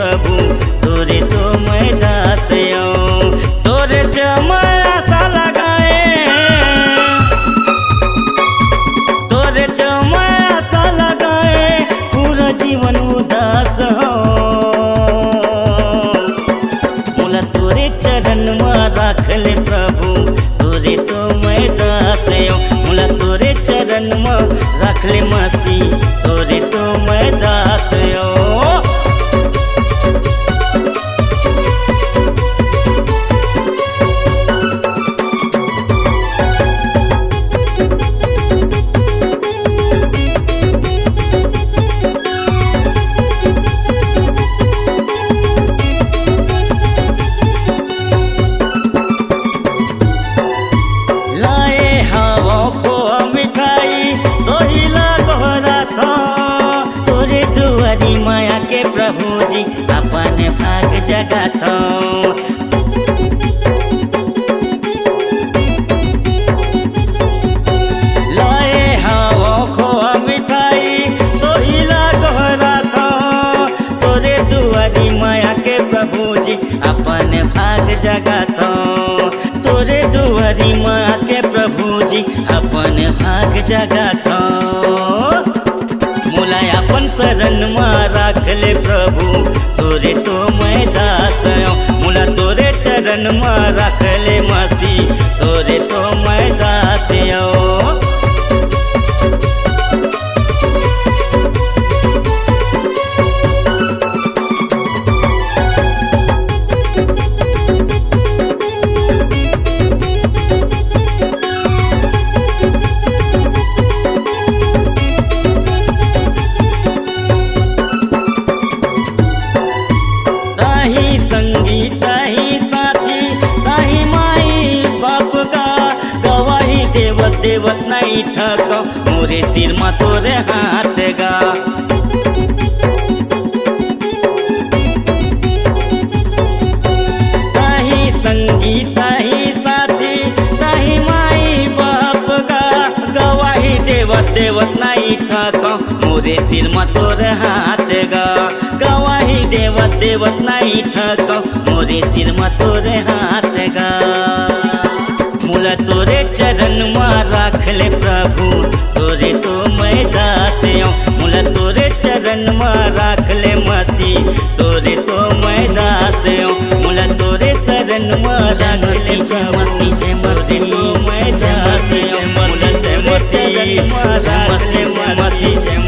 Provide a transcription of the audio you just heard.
प्रभु तोरे तो मैं दास हूँ। तोरे चमय आशा लगाए, तोरे चमय आशा लगाए पूरा जीवन उदास हो। मोला तोरे चरण में राख ले प्रभु तोरे तो मैं दास हूँ। मोला तोरे चरण में राख ले मसीह तोरे तो मैं दास हूँ। माया के प्रभु जी अपन भाग जगाता। लाए हवा खोआ मिठाई तो हिला गोहरा था। तोरे दुआरी माया के प्रभु जी अपन भाग जगाता। तोरे दुआरी माया के प्रभु जी अपन भाग जगाता। मोला अपन शरण में राख ले प्रभु तोरे तो मैं दास हूँ। मोला तोरे चरण में राख ले मसीह तोरे तो मैं दास हूँ। संगी ताही साथी ताही माई बाप का गवाही देवत देवत नहीं थक मोरे सिर में तोरे हाथ गा। ताही संगी ताही साथी ताही माई बाप का गवाही देवत देवत नहीं थक मोरे सिर में तोरे हाथ गा। गवाही देवत देवत नहीं थक मोरे सिर में तोरे हाथ गा। मोला तोरे चरण में राख ले प्रभु तोरे तो मैं दास हूँ। मोला तोरे चरण में राख ले मसीह तोरे तो मैं दास हूँ। मोला तोरे शरण में राख ले मसीह जय मसीह मैं दास हूँ। मोला तोरे शरण में राख ले मसीह जय